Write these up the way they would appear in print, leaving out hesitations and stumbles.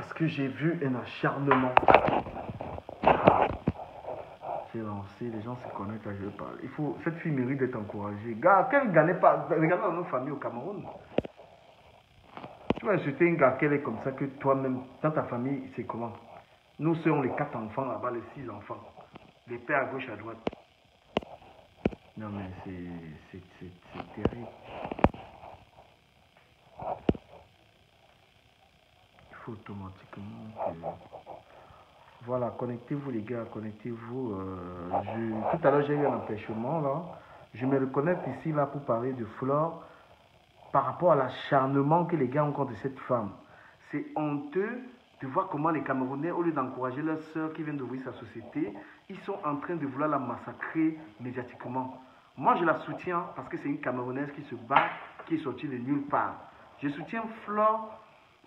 Parce que j'ai vu un acharnement. J'ai lancé, les gens se connectent, là, je parle. Cette fille mérite d'être encouragée. Gars, qu'elle ne gagne pas. Regardez dans nos familles au Cameroun. Tu vas insulter une gars qu'elle est comme ça que toi-même, dans ta famille, c'est comment? Nous sommes les 4 enfants là-bas, les 6 enfants. Les pères à gauche, à droite. Non mais c'est terrible. Il faut automatiquement que... Voilà, connectez-vous les gars, connectez-vous. Tout à l'heure j'ai eu un empêchement là. Je me reconnecte ici là pour parler de Flore par rapport à l'acharnement que les gars ont contre cette femme. C'est honteux de voir comment les Camerounais, au lieu d'encourager leur sœur qui vient d'ouvrir sa société, ils sont en train de vouloir la massacrer médiatiquement. Moi je la soutiens parce que c'est une Camerounaise qui se bat, qui est sortie de nulle part. Je soutiens Flore.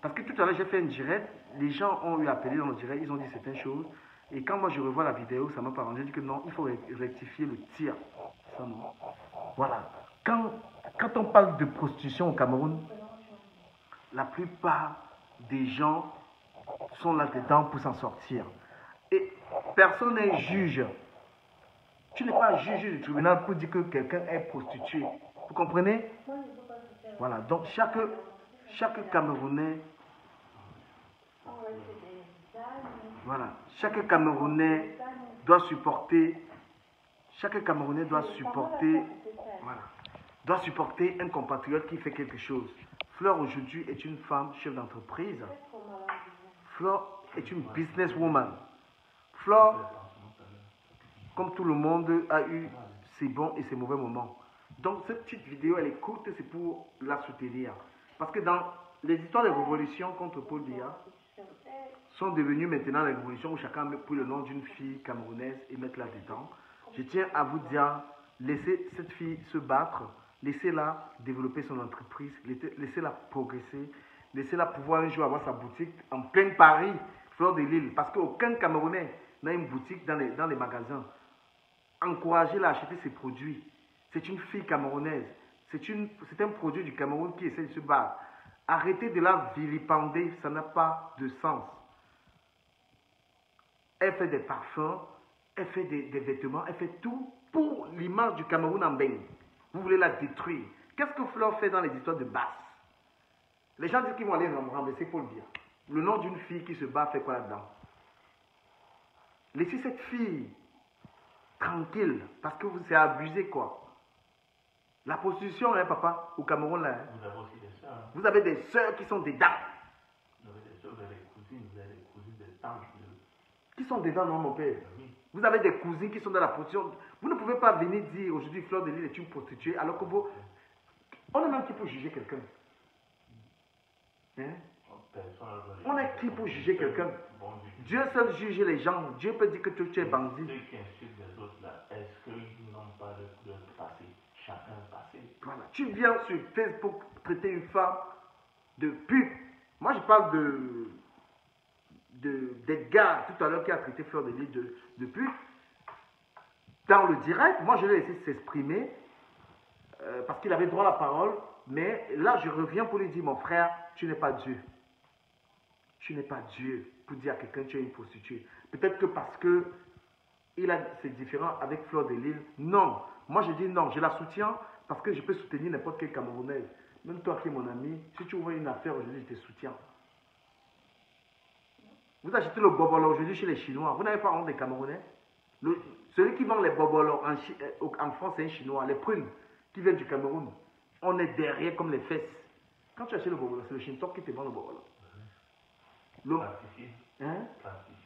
Parce que tout à l'heure, j'ai fait une direct, les gens ont eu appelé dans le direct, ils ont dit certaines choses. Et quand moi je revois la vidéo, ça m'a pas arrangé. J'ai dit que non, il faut rectifier le tir. Ça, non. Voilà. Quand on parle de prostitution au Cameroun, la plupart des gens sont là-dedans pour s'en sortir. Et personne n'est juge. Tu n'es pas juge du tribunal pour dire que quelqu'un est prostitué. Vous comprenez? Voilà. Donc chaque Camerounais... Voilà. Chaque Camerounais doit supporter voilà, doit supporter un compatriote qui fait quelque chose. Flore aujourd'hui est une femme chef d'entreprise. Flore est une businesswoman. Flore, comme tout le monde, a eu ses bons et ses mauvais moments. Donc cette petite vidéo, elle est courte, c'est pour la soutenir. Parce que dans les histoires de révolution contre Paul Biya, sont devenues maintenant les révolutions où chacun met le nom d'une fille camerounaise et met là-dedans. Je tiens à vous dire, laissez cette fille se battre, laissez-la développer son entreprise, laissez-la progresser, laissez-la pouvoir un jour avoir sa boutique en plein Paris, Fleur de Lille, parce qu'aucun Camerounais n'a une boutique dans les magasins. Encouragez-la à acheter ses produits. C'est une fille camerounaise, c'est un produit du Cameroun qui essaie de se battre. Arrêtez de la vilipender, ça n'a pas de sens. Elle fait des parfums, elle fait des vêtements, elle fait tout pour l'image du Cameroun en bain. Vous voulez la détruire. Qu'est-ce que Flore fait dans les histoires de basse? Les gens disent qu'ils vont aller renverser Paul Biya. Le nom d'une fille qui se bat fait quoi là-dedans? Laissez cette fille tranquille, parce que vous c'est abusé quoi. La prostitution, hein, papa, au Cameroun là. Hein. Vous avez aussi des sœurs. Hein. Vous avez des sœurs qui sont dedans. Vous avez des sœurs, vous avez des cousines, des tantes. Qui sont dedans, non, mon père? Oui. Vous avez des cousines qui sont dans la prostitution. Vous ne pouvez pas venir dire aujourd'hui Fleur de Lille est une prostituée alors que vous... On est même qui pour juger quelqu'un? Hein? On est qui pour juger quelqu'un? Dieu seul juge les gens. Dieu peut dire que tu es bandit. Ceux qui insultent les autres là, est-ce qu'ils n'ont pas de passé? Chacun passé. Voilà. Tu viens sur Facebook traiter une femme de pute. Moi je parle des gars tout à l'heure qui a traité Fleur de Lille de pute. Dans le direct, moi je l'ai laissé s'exprimer parce qu'il avait droit à la parole. Mais là je reviens pour lui dire, mon frère, tu n'es pas Dieu. Tu n'es pas Dieu pour dire à quelqu'un que tu es une prostituée. Peut-être que parce que c'est différent avec Fleur de Lille. Non. Moi, je dis non. Je la soutiens parce que je peux soutenir n'importe quel Camerounaise. Même toi qui es mon ami, si tu ouvres une affaire aujourd'hui, je te soutiens. Vous achetez le bobolo aujourd'hui chez les Chinois. Vous n'avez pas honte des Camerounais? Celui qui vend les bobolos en France, c'est un Chinois. Les prunes qui viennent du Cameroun. On est derrière comme les fesses. Quand tu achètes le bobolo, c'est le Shintok qui te vend le bobolo.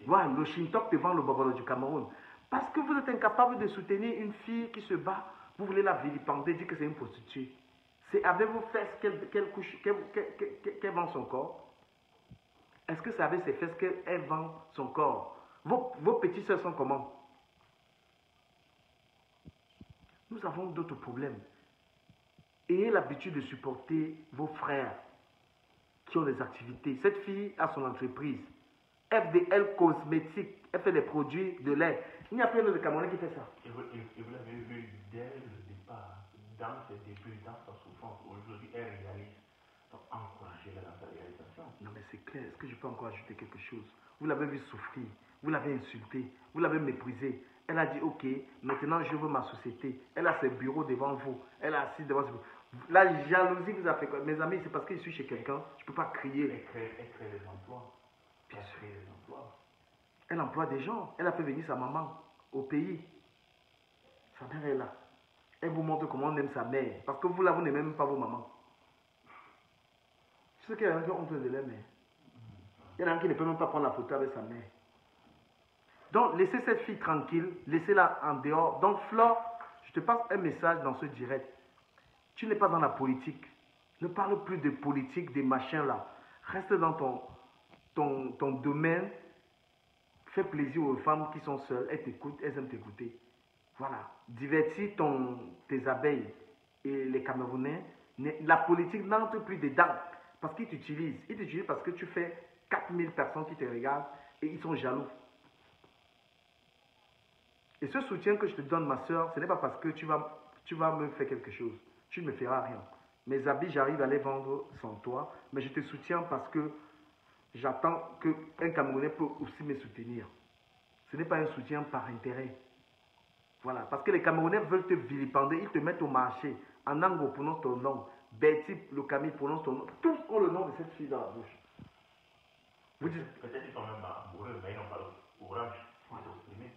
Ouais, le Shintok te vend le bobolo du Cameroun. Parce que vous êtes incapable de soutenir une fille qui se bat, vous voulez la vilipender, dire que c'est une prostituée. C'est avec vos fesses qu'elle vend son corps. Est-ce que c'est avec ses fesses qu'elle vend son corps? Vos petites soeurs sont comment? Nous avons d'autres problèmes. Ayez l'habitude de supporter vos frères qui ont des activités. Cette fille a son entreprise. FDL Cosmétiques. Elle fait des produits de lait. Il n'y a plus de Camerounais qui fait ça. Et vous l'avez vu dès le départ, dans ses débuts, dans sa souffrance. Aujourd'hui, elle réalise. Donc, encouragez-la dans sa réalisation. Non, mais c'est clair. Est-ce que je peux encore ajouter quelque chose? Vous l'avez vu souffrir, vous l'avez insulté, vous l'avez méprisé. Elle a dit, ok, maintenant je veux ma société. Elle a ses bureaux devant vous. Elle est assise devant vous. La jalousie vous a fait quoi? Mes amis, c'est parce que je suis chez quelqu'un, je ne peux pas crier. Elle crée des emplois. Bien sûr. Crée des emplois. Elle emploie des gens. Elle a fait venir sa maman au pays. Sa mère est là. Elle vous montre comment on aime sa mère. Parce que vous là, vous n'aimez même pas vos mamans. Je sais qu'il y en a qui ont honte de leur mère. Il y en a qui ne peuvent même pas prendre la photo avec sa mère. Donc, laissez cette fille tranquille. Laissez-la en dehors. Donc, Flore, je te passe un message dans ce direct. Tu n'es pas dans la politique. Ne parle plus de politique, des machins là. Reste dans ton domaine. Fais plaisir aux femmes qui sont seules. Elles t'écoutent, elles aiment t'écouter. Voilà. Divertis tes abeilles et les Camerounais. La politique n'entre plus dedans. Parce qu'ils t'utilisent. Ils t'utilisent parce que tu fais 4000 personnes qui te regardent et ils sont jaloux. Et ce soutien que je te donne, ma soeur, ce n'est pas parce que tu vas me faire quelque chose. Tu ne me feras rien. Mes habits, j'arrive à les vendre sans toi, mais je te soutiens parce que j'attends qu'un Camerounais peut aussi me soutenir. Ce n'est pas un soutien par intérêt. Voilà, parce que les Camerounais veulent te vilipender, ils te mettent au marché. En Ango, prononce ton nom. Betty, le Camille, prononce ton nom. Tous ont le nom de cette fille dans la bouche. Vous dites... Peut-être qu'ils sont même amoureux, mais ils n'ont pas le courage de s'exprimer.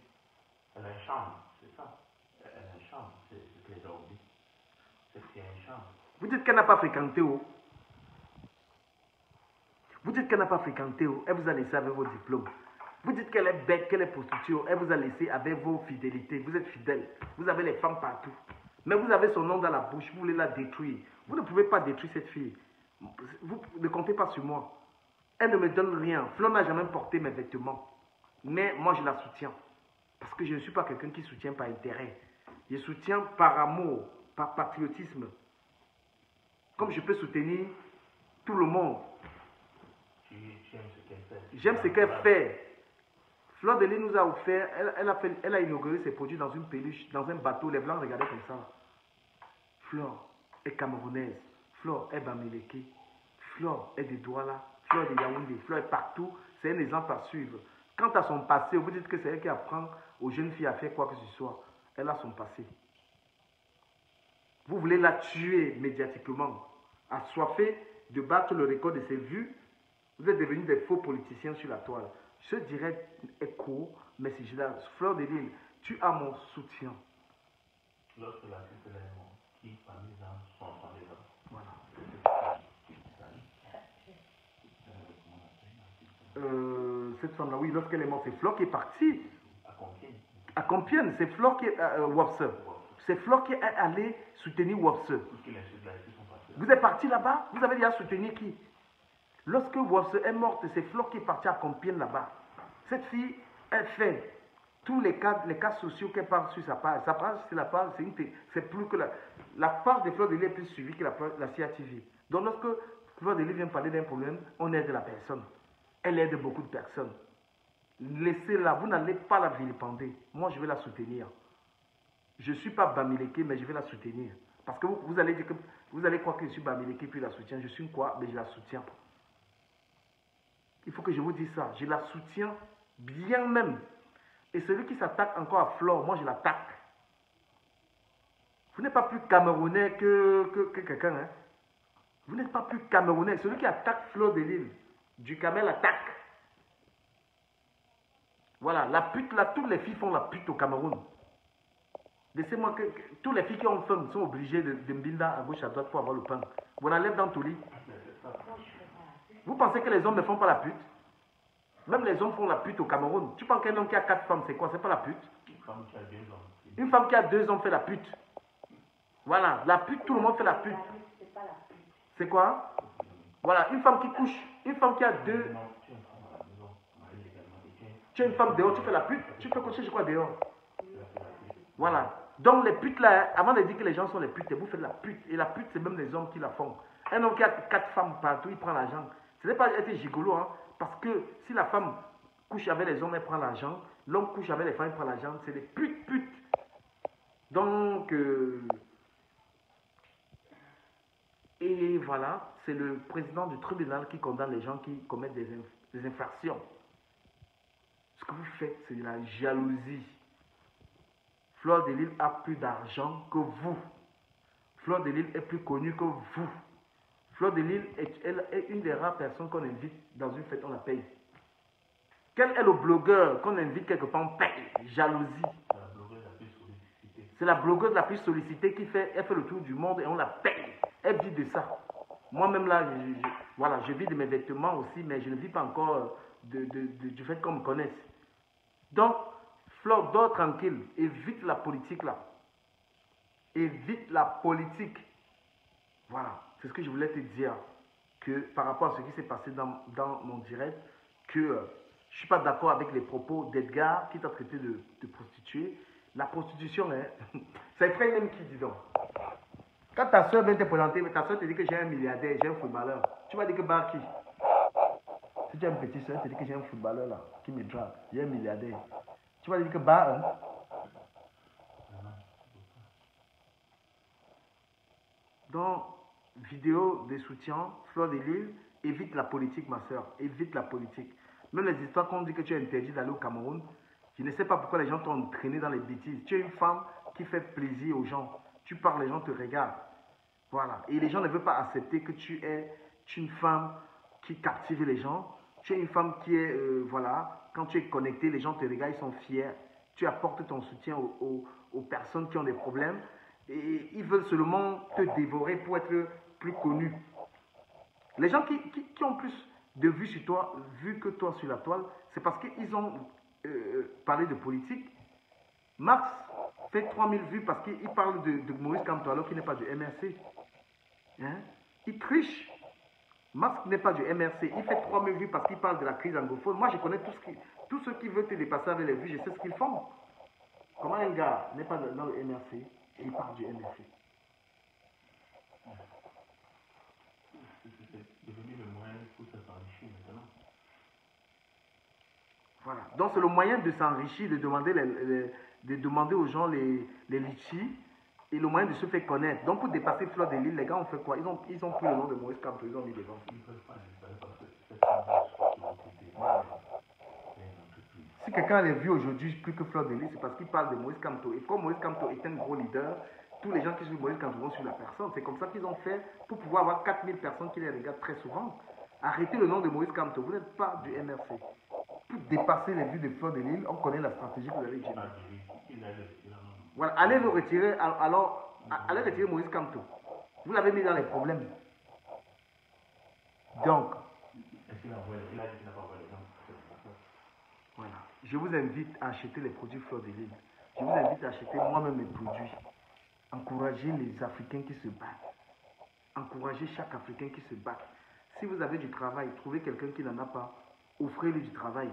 Elle a un charme, c'est ça. Elle a un charme, c'est ce que les gens disent. C'est qu'il y a un charme. Vous dites qu'elle n'a pas fréquenté où? Vous dites qu'elle n'a pas fréquenté où? Elle vous a laissé avec vos diplômes. Vous dites qu'elle est bête, qu'elle est prostituée. Elle vous a laissé avec vos fidélités. Vous êtes fidèle. Vous avez les femmes partout. Mais vous avez son nom dans la bouche. Vous voulez la détruire. Vous ne pouvez pas détruire cette fille. Vous ne comptez pas sur moi. Elle ne me donne rien. Flo n'a jamais porté mes vêtements. Mais moi, je la soutiens. Parce que je ne suis pas quelqu'un qui soutient par intérêt. Je soutiens par amour, par patriotisme. Comme je peux soutenir tout le monde. Tu aimes ce qu'elle fait. J'aime ce qu'elle fait. Flore de Lys nous a offert, elle a inauguré ses produits dans une peluche, dans un bateau. Les Blancs regardaient comme ça. Flore est camerounaise. Flore est Bamileke. Flore est de Douala. Flore de Yaoundé. Flore est partout. C'est un exemple à suivre. Quant à son passé, vous dites que c'est elle qui apprend aux jeunes filles à faire quoi que ce soit. Elle a son passé. Vous voulez la tuer médiatiquement, assoiffée de battre le record de ses vues. Vous êtes devenus des faux politiciens sur la toile. Ce direct est court, mais si je la Flore de Lys, tu as mon soutien. Lorsque la fille se lève, qui parmi les gens sont les gens. Voilà. Cette femme-là, oui, lorsqu'elle est morte, c'est Flore qui est partie. À Compiègne. À Compiègne, c'est Flore qui est Wopse. C'est Flore qui est allée soutenir Wopse. Toutes les insultes là-dessus sont passées. Vous êtes parti là-bas? Vous avez déjà soutenu qui? Lorsque Wopse est morte, c'est Flore qui est partie à Compiègne là-bas. Cette fille, elle fait tous les cas sociaux qu'elle parle sur sa page. Sa page, c'est la page, c'est plus que la page de Flore de Lys est plus suivie que la CATV. Donc lorsque Flore de Lys vient parler d'un problème, on aide la personne. Elle aide beaucoup de personnes. Laissez-la, vous n'allez pas la vilipender. Moi, je vais la soutenir. Je ne suis pas Bamileke, mais je vais la soutenir. Parce que vous allez dire que vous allez croire que je suis Bamileke puis je la soutiens. Je suis quoi? Mais je la soutiens. Il faut que je vous dise ça. Je la soutiens bien même. Et celui qui s'attaque encore à Flore, moi je l'attaque. Vous n'êtes pas plus camerounais que quelqu'un. Hein? Vous n'êtes pas plus camerounais. Celui qui attaque Flore de Lys, du Camel attaque. Voilà, la pute là, toutes les filles font la pute au Cameroun. Laissez-moi que toutes les filles qui ont faim sont obligées de mbinda à gauche à droite pour avoir le pain. Vous l'enlèvez dans tout lit. Vous pensez que les hommes ne font pas la pute? Même les hommes font la pute au Cameroun. Tu penses qu'un homme qui a 4 femmes, c'est quoi? C'est pas la pute? Une femme qui a 2 ans. Une femme qui a 2 hommes fait la pute. Voilà, la pute, tout le monde fait la pute. C'est quoi? Voilà, une femme qui couche, une femme qui a 2. Tu es une femme dehors, tu fais la pute, tu fais coucher, je crois, dehors. Voilà. Donc les putes là, avant de dire que les gens sont les putes, vous faites la pute. Et la pute, c'est même les hommes qui la font. Un homme qui a 4 femmes partout, il prend l'argent. Ce n'est pas être gigolo, hein. Parce que si la femme couche avec les hommes, elle prend l'argent. L'homme couche avec les femmes, il prend l'argent. C'est des putes. Donc, Et voilà, c'est le président du tribunal qui condamne les gens qui commettent des infractions. Ce que vous faites, c'est de la jalousie. Fleur de Lys a plus d'argent que vous. Fleur de Lys est plus connue que vous. Fleur de Lys est une des rares personnes qu'on invite dans une fête, on la paye. Quel est le blogueur qu'on invite quelque part, on paye? Jalousie. C'est la blogueuse la plus sollicitée qui fait, elle fait le tour du monde et on la paye. Elle vit de ça. Moi-même là, voilà, je vis de mes vêtements aussi, mais je ne vis pas encore du fait qu'on me connaisse. Donc, Fleur, dors tranquille. Évite la politique là. Évite la politique. Voilà, c'est ce que je voulais te dire. Que par rapport à ce qui s'est passé dans mon direct, que je ne suis pas d'accord avec les propos d'Edgar qui t'a traité de prostituée. La prostitution, hein, ça effraie même qui, dis donc. Quand ta soeur vient te présenter, ta soeur te dit que j'ai un milliardaire, j'ai un footballeur. Tu vas dire que bar qui? Si tu as une petite soeur, tu dis que j'ai un footballeur là, qui me drague, j'ai un milliardaire. Tu vas dire que bar, hein? Donc, vidéo de soutien, Fleur de Lys, évite la politique, ma soeur, évite la politique. Même les histoires qu'on dit que tu es interdit d'aller au Cameroun, je ne sais pas pourquoi les gens t'ont entraîné dans les bêtises. Tu es une femme qui fait plaisir aux gens. Tu parles, les gens te regardent. Voilà. Et les gens ne veulent pas accepter que tu es une femme qui captive les gens. Tu es une femme qui est, voilà, quand tu es connecté, les gens te regardent, ils sont fiers. Tu apportes ton soutien aux personnes qui ont des problèmes. Et ils veulent seulement te dévorer pour être plus connu. Les gens qui ont plus de vues sur toi, vues que toi sur la toile, c'est parce qu'ils ont parlé de politique. Max fait 3000 vues parce qu'il parle de Maurice Kamto alors qu'il n'est pas du MRC. Hein? Il triche. Max n'est pas du MRC. Il fait 3000 vues parce qu'il parle de la crise anglophone. Moi, je connais tous ceux qui veulent te dépasser avec les vues, je sais ce qu'ils font. Comment un gars n'est pas dans le MRC et il parle du MRC? C'est devenu le moyen pour s'enrichir maintenant. Voilà. Donc c'est le moyen de s'enrichir, de demander aux gens les litchis et le moyen de se faire connaître. Donc pour dépasser Fleur de Lys, les gars ont fait quoi? Ils ont pris le nom de Maurice Kamto, ils ont mis devant. Ils ne peuvent pas voilà. Si quelqu'un les vu aujourd'hui plus que Fleur de Lys, c'est parce qu'il parle de Maurice Kamto. Et comme Maurice Kamto est un gros leader, tous les gens qui suivent Maurice Kamto vont suivre la personne. C'est comme ça qu'ils ont fait pour pouvoir avoir 4000 personnes qui les regardent très souvent. Arrêtez le nom de Maurice Kamto, vous n'êtes pas du MRC. Pour dépasser les vues de Fleur de Lys, on connaît la stratégie que vous avez utilisée. Voilà, allez le retirer, alors, allez retirer Maurice Kamto. Vous l'avez mis dans les problèmes. Donc, voilà, je vous invite à acheter les produits Fleur de Lys. Je vous invite à acheter moi-même mes produits. Encouragez les Africains qui se battent. Encouragez chaque Africain qui se bat. Si vous avez du travail, trouvez quelqu'un qui n'en a pas. Offrez-lui du travail.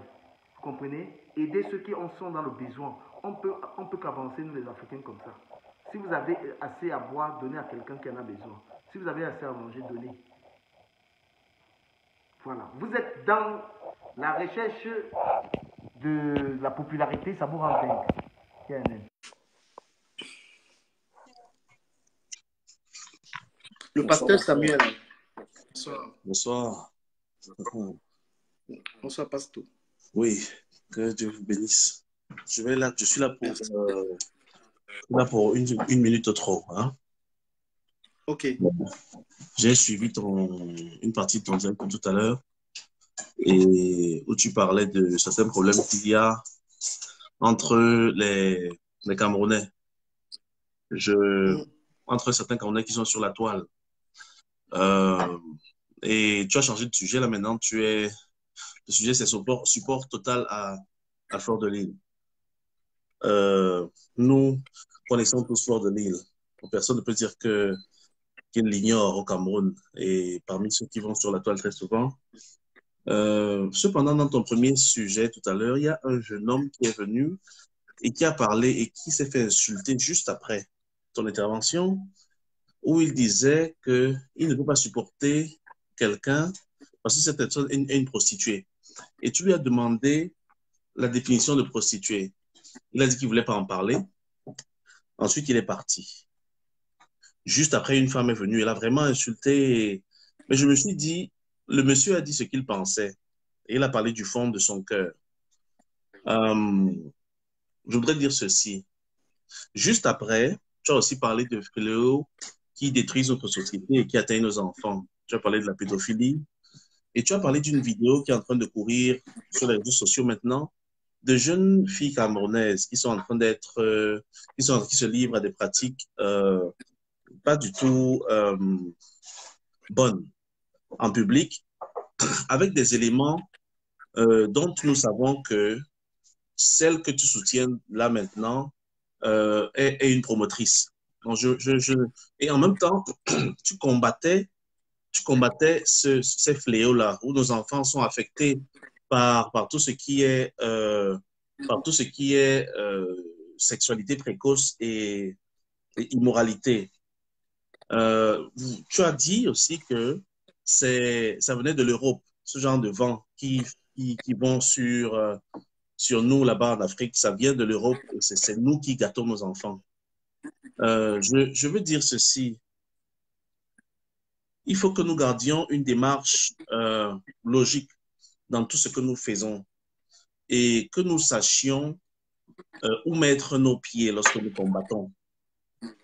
Vous comprenez? Aidez ceux qui en sont dans le besoin. On peut qu'avancer, nous les Africains, comme ça. Si vous avez assez à boire, donnez à quelqu'un qui en a besoin. Si vous avez assez à manger, donnez. Voilà. Vous êtes dans la recherche de la popularité, ça vous rend dingue. Le pasteur Samuel. Bonsoir. Bonsoir. Bonsoir, pasteur. Oui, que Dieu vous bénisse. Je suis là pour une minute trop. Hein? Ok. J'ai suivi une partie de ton direct tout à l'heure et où tu parlais de certains problèmes qu'il y a entre les Camerounais. Entre certains Camerounais qui sont sur la toile. Et tu as changé de sujet là maintenant. Le sujet c'est support total à Fleur de Lys. Nous connaissons tous Fleur de Lys. Personne ne peut dire qu'il l'ignore au Cameroun. Et parmi ceux qui vont sur la toile très souvent. Cependant, dans ton premier sujet tout à l'heure, il y a un jeune homme qui est venu et qui a parlé et qui s'est fait insulter juste après ton intervention, où il disait qu'il ne peut pas supporter quelqu'un parce que cette personne est une prostituée. Et tu lui as demandé la définition de prostituée. Il a dit qu'il ne voulait pas en parler. Ensuite, il est parti. Juste après, une femme est venue, elle a vraiment insulté. Mais je me suis dit, le monsieur a dit ce qu'il pensait. Et il a parlé du fond de son cœur. Euh, je voudrais dire ceci. Juste après, tu as aussi parlé de fléaux qui détruisent notre société et qui atteignent nos enfants. Tu as parlé de la pédophilie et tu as parlé d'une vidéo qui est en train de courir sur les réseaux sociaux maintenant de jeunes filles camerounaises qui sont en train d'être, qui se livrent à des pratiques pas du tout bonnes en public, avec des éléments dont nous savons que celle que tu soutiens là maintenant est une promotrice. Donc et en même temps, tu combattais ces fléaux-là, où nos enfants sont affectés par tout ce qui est, sexualité précoce et immoralité. Tu as dit aussi que ça venait de l'Europe, ce genre de vent qui vont sur nous là-bas en Afrique, ça vient de l'Europe et c'est nous qui gâtons nos enfants. Je veux dire ceci. Il faut que nous gardions une démarche logique dans tout ce que nous faisons et que nous sachions où mettre nos pieds lorsque nous combattons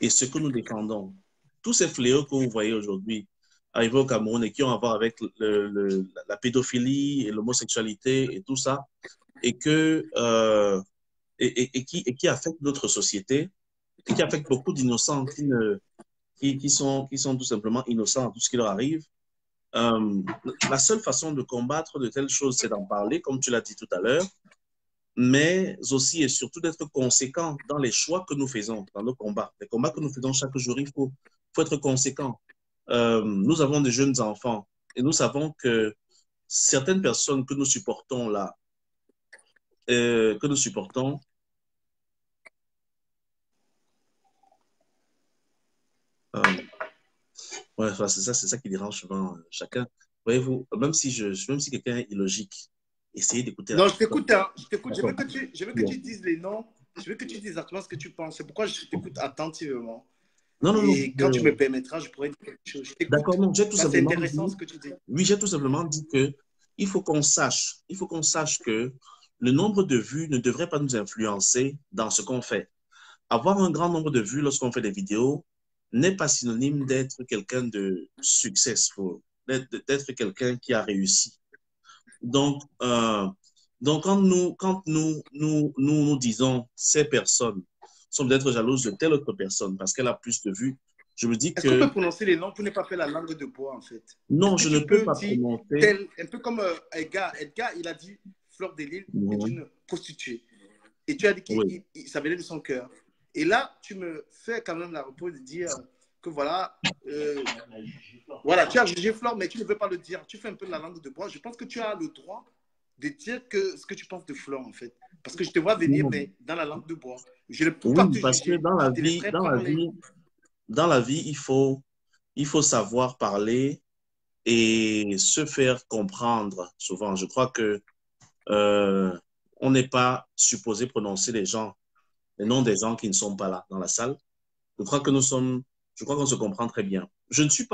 et ce que nous défendons. Tous ces fléaux que vous voyez aujourd'hui arriver au Cameroun et qui ont à voir avec la pédophilie et l'homosexualité et tout ça, et qui affectent notre société et qui affectent beaucoup d'innocents qui sont tout simplement innocents à tout ce qui leur arrive. La seule façon de combattre de telles choses, c'est d'en parler, comme tu l'as dit tout à l'heure, mais aussi et surtout d'être conséquent dans les choix que nous faisons dans nos combats. Les combats que nous faisons chaque jour, il faut être conséquent. Nous avons des jeunes enfants et nous savons que certaines personnes que nous supportons là, que nous supportons, ouais, c'est ça qui dérange souvent chacun. Voyez-vous, même si quelqu'un est illogique, essayez d'écouter. Non, je t'écoute, hein, je t'écoute. Je veux que tu dises les noms. Je veux que tu dises exactement ce que tu penses. C'est pourquoi je t'écoute attentivement. Non. Et quand tu me permettras, je pourrais dire quelque chose. D'accord, non, j'ai tout simplement c'est intéressant ce que tu dis. Oui, j'ai tout simplement dit que il faut qu'on sache que le nombre de vues ne devrait pas nous influencer dans ce qu'on fait. Avoir un grand nombre de vues lorsqu'on fait des vidéos n'est pas synonyme d'être quelqu'un de successful, d'être quelqu'un qui a réussi. Donc quand nous disons ces personnes sont peut-être jalouses de telle autre personne parce qu'elle a plus de vues, je me dis que... Est-ce qu'on peut prononcer les noms pour ne pas faire la langue de bois, en fait? Non, je ne peux pas prononcer. Un peu comme Edgar. Edgar, il a dit Fleur de Lille est une prostituée. Et tu as dit que ça venait de son cœur. Et là, tu me fais quand même la repose de dire que voilà, voilà, tu as jugé Fleur, mais tu ne veux pas le dire. Tu fais un peu de la langue de bois. Je pense que tu as le droit de dire ce que tu penses de Fleur, en fait. Parce que je te vois venir, mais dans la langue de bois. Je ne peux pas te parce juger. Que dans la vie, il faut savoir parler et se faire comprendre souvent. Je crois que on n'est pas supposé prononcer les noms des gens qui ne sont pas là dans la salle. Je crois qu'on se comprend très bien. Je suis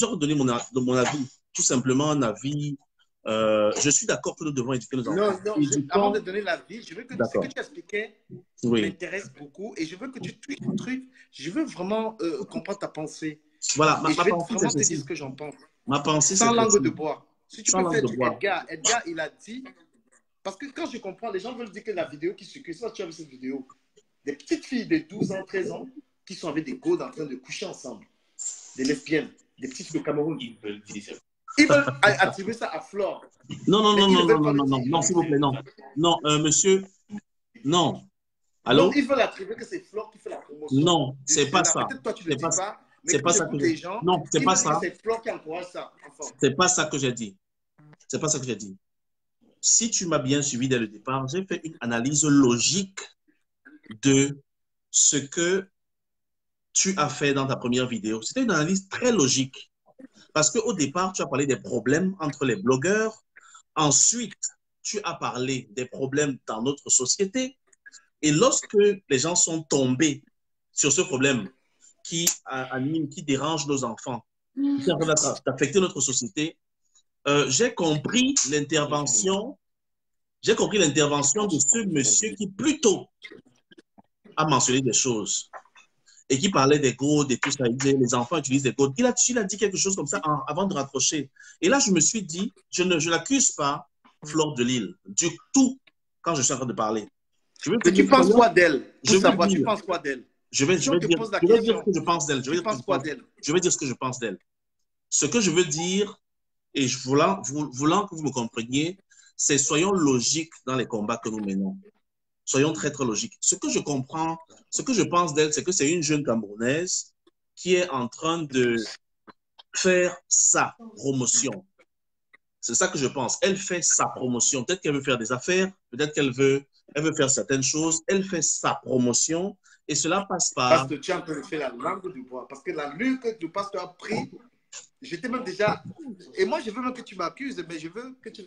redonner mon avis, tout simplement un avis. Je suis d'accord que nous devons éduquer nos enfants. Non, avant de donner l'avis, je veux que ce que tu expliquais m'intéresse beaucoup et je veux que tu touches un truc. Je veux vraiment comprendre ta pensée. Voilà, je vais vraiment te dire ce que j'en pense. Ma pensée, sans langue de bois. Si tu peux faire du Edgar, il a dit. Parce que quand je comprends, les gens veulent dire que la vidéo qui circule, ça, tu as vu cette vidéo, des petites filles de 12 ans, 13 ans, qui sont avec des godes en train de coucher ensemble, des lesbiennes, des petites filles de Cameroun. Ils veulent attribuer ça à Flore. Non, s'il vous plaît, non. Non, monsieur, non. Allô? Non, ils veulent attribuer que c'est Flore qui fait la promotion. Non, c'est pas ça. Peut-être toi, tu ne le dis pas, mais c'est pas ça que j'ai dit. Non, c'est pas ça. C'est Flore qui encourage ça. C'est pas ça que j'ai dit. C'est pas ça que j'ai dit. Si tu m'as bien suivi dès le départ, j'ai fait une analyse logique de ce que tu as fait dans ta première vidéo. C'était une analyse très logique. Parce qu'au départ, tu as parlé des problèmes entre les blogueurs. Ensuite, tu as parlé des problèmes dans notre société. Et lorsque les gens sont tombés sur ce problème, qui animent, qui dérangent nos enfants, qui sont en train d'affecter notre société, j'ai compris l'intervention de ce monsieur qui plutôt a mentionné des choses et qui parlait des gourdes et tout ça. Il disait, les enfants utilisent des gourdes. Il a dit quelque chose comme ça avant de raccrocher. Et là, je me suis dit, je n'accuse pas Fleur de Lille du tout quand je suis en train de parler. Mais tu penses quoi d'elle? Tu penses quoi d'elle? Je vais dire ce que je pense d'elle. Je vais dire ce que je pense d'elle. Ce que je veux dire, et voulant que vous me compreniez, c'est soyons logiques dans les combats que nous menons. Soyons très, très logiques. Ce que je comprends, ce que je pense d'elle, c'est que c'est une jeune Camerounaise qui est en train de faire sa promotion. C'est ça que je pense. Elle fait sa promotion. Peut-être qu'elle veut faire des affaires, peut-être qu'elle veut faire certaines choses. Elle fait sa promotion et cela passe par... Parce que tu es en train de faire la langue du bois. Parce que la lutte que le pasteur a pris, j'étais même déjà... Et moi, je veux même que tu m'accuses, mais je veux que tu...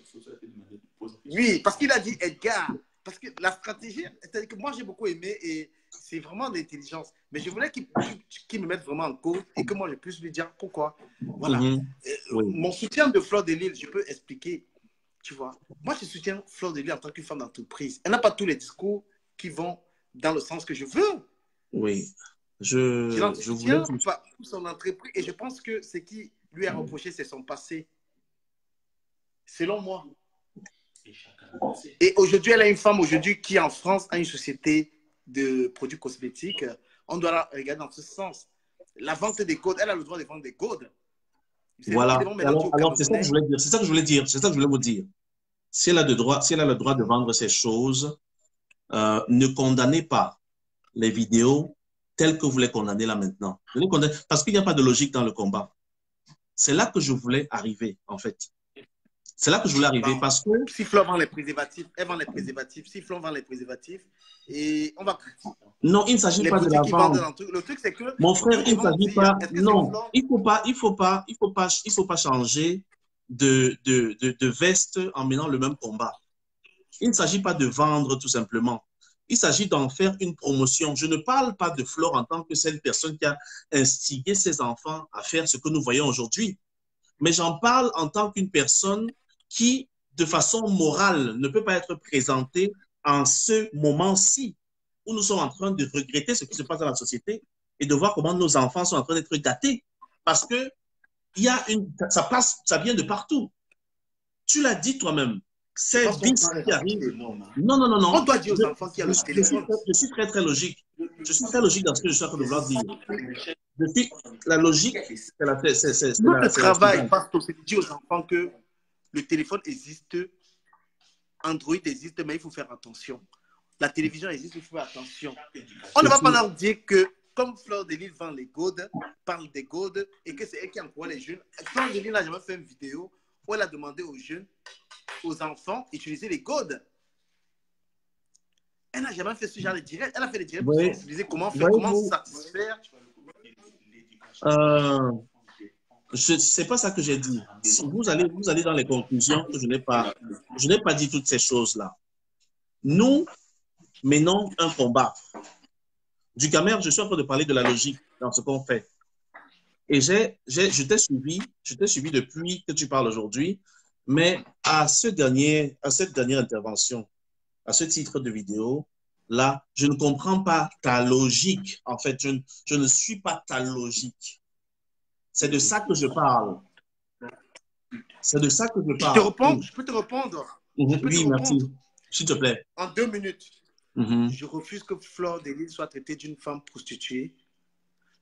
Oui, parce qu'il a dit Edgar. Parce que la stratégie, c'est-à-dire que moi, j'ai beaucoup aimé et c'est vraiment d'intelligence. Mais je voulais qu'il me mette vraiment en cause et que moi, je puisse lui dire pourquoi. Voilà. Oui. Mon soutien de Fleur de Lille, je peux expliquer. Tu vois, moi, je soutiens Fleur de Lille en tant que femme d'entreprise. Elle n'a pas tous les discours qui vont dans le sens que je veux. Oui. Je soutiens pas son entreprise et je pense que ce qui lui a reproché, c'est son passé. Selon moi. Et aujourd'hui, elle a une femme aujourd'hui qui, en France, a une société de produits cosmétiques. On doit la regarder dans ce sens. La vente des codes, elle a le droit de vendre des codes. Voilà. Alors c'est ça que je voulais dire. C'est ça que je voulais dire. C'est ça que je voulais vous dire. Si elle a le droit de vendre ces choses, ne condamnez pas les vidéos telles que vous les condamnez là maintenant. Parce qu'il n'y a pas de logique dans le combat. C'est là que je voulais arriver, en fait. C'est là que je voulais arriver parce que... Si Fleur vend les préservatifs, elle vend les préservatifs. Si Fleur vend les préservatifs, et on va... Non, il ne s'agit pas de la vendre. Le truc, c'est que... Mon frère, il ne s'agit pas... Non, il ne faut pas changer de veste en menant le même combat. Il ne s'agit pas de vendre tout simplement. Il s'agit d'en faire une promotion. Je ne parle pas de Fleur en tant que cette personne qui a instigé ses enfants à faire ce que nous voyons aujourd'hui. Mais j'en parle en tant qu'une personne qui, de façon morale, ne peut pas être présentée en ce moment-ci où nous sommes en train de regretter ce qui se passe dans la société et de voir comment nos enfants sont en train d'être gâtés. Parce que ça vient de partout. Tu l'as dit toi-même. C'est vice qui arrive. Non. On doit dire aux enfants qu'il y a le téléphone. Je suis très, très logique. Je suis très logique dans ce que je suis en train de vouloir dire. La logique, c'est notre travail, parce que c'est de dire aux enfants que le téléphone existe, Android existe, mais il faut faire attention. La télévision existe, il faut faire attention. On ne va pas leur dire que, comme Fleur de Lille vend les godes, parle des godes, et que c'est elle qui encourage les jeunes. Fleur de Lille n'a jamais fait une vidéo où elle a demandé aux jeunes, aux enfants, d'utiliser les godes. Elle n'a jamais fait ce genre de direct. Elle a fait des directs pour utiliser comment faire, comment satisfaire. C'est pas ça que j'ai dit. Si vous allez dans les conclusions que je n'ai pas dit toutes ces choses-là. Nous menons un combat. Du Camer, je suis en train de parler de la logique dans ce qu'on fait. Et je t'ai suivi depuis que tu parles aujourd'hui, mais à cette dernière intervention, à ce titre de vidéo, là, je ne comprends pas ta logique. En fait, je ne suis pas ta logique. C'est de ça que je parle. C'est de ça que je parle. Je peux te répondre. Oui, merci. S'il te plaît. En 2 minutes. Je refuse que Fleur de Lille soit traitée d'une femme prostituée.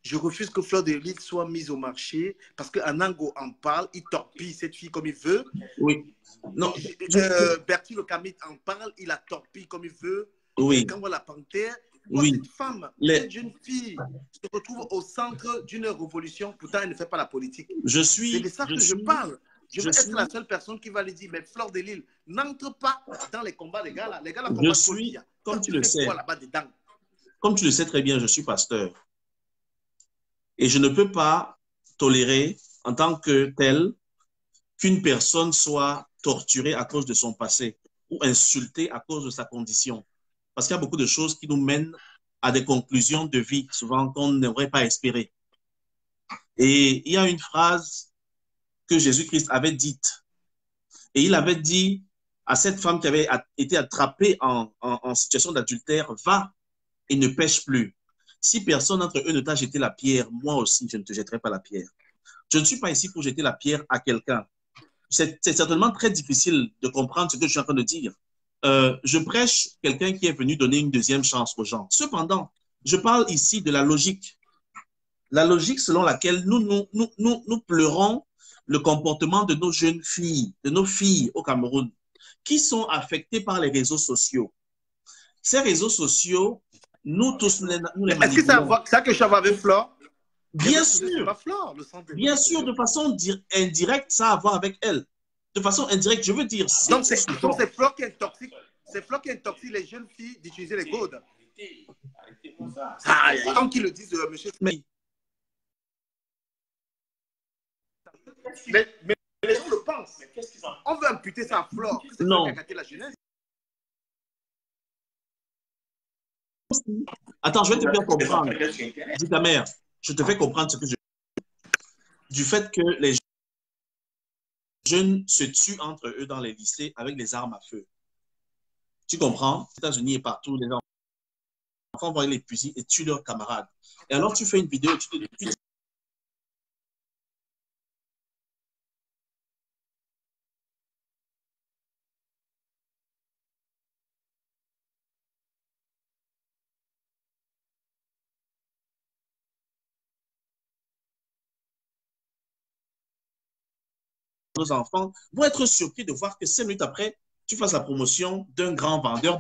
Je refuse que Fleur de Lille soit mise au marché parce qu'Anango en parle, il torpille cette fille comme il veut. Oui. Non. Bertie Le Camit en parle, il la torpille comme il veut. Oui. Quand on voit la panthère, oui. Cette femme, cette jeune fille se retrouve au centre d'une révolution, pourtant elle ne fait pas la politique. C'est de ça que je parle. Je veux être la seule personne qui va lui dire, mais Fleur de Lille, n'entre pas dans les combats des gars là. Les gars là, comme tu le sais, comme tu le sais très bien, je suis pasteur. Et je ne peux pas tolérer en tant que tel qu'une personne soit torturée à cause de son passé ou insultée à cause de sa condition. Parce qu'il y a beaucoup de choses qui nous mènent à des conclusions de vie, souvent qu'on n'aurait pas espéré. Et il y a une phrase que Jésus-Christ avait dite. Et il avait dit à cette femme qui avait été attrapée en situation d'adultère, va et ne pêche plus. Si personne d'entre eux ne t'a jeté la pierre, moi aussi, je ne te jetterai pas la pierre. Je ne suis pas ici pour jeter la pierre à quelqu'un. C'est certainement très difficile de comprendre ce que je suis en train de dire. Je prêche quelqu'un qui est venu donner une deuxième chance aux gens. Cependant, je parle ici de la logique. La logique selon laquelle nous pleurons le comportement de nos jeunes filles, de nos filles au Cameroun, qui sont affectées par les réseaux sociaux. Ces réseaux sociaux, nous tous, nous les manipulons. Est-ce que ça a quelque chose à voir avec Flore? Bien sûr. Pas Flore, le centre Bien sûr, de façon indirecte, ça a à voir avec elle. De façon indirecte, je veux dire. Donc, c'est Flore qui intoxique. C'est Flore qui intoxique les jeunes filles d'utiliser les codes. Ah, tant qu'ils le disent, monsieur. Mais les gens le pensent. On veut imputer ça à Flore. Non. La jeunesse. Attends, je vais te faire comprendre. Dis ta mère, je te fais comprendre ce que je veux. Du fait que les jeunes se tuent entre eux dans les lycées avec des armes à feu. Tu comprends? Aux États-Unis et partout, les enfants vont les fusils et tuent leurs camarades. Et alors, tu fais une vidéo, tu dis nos enfants vont être surpris de voir que 5 minutes après, tu fasses la promotion d'un grand vendeur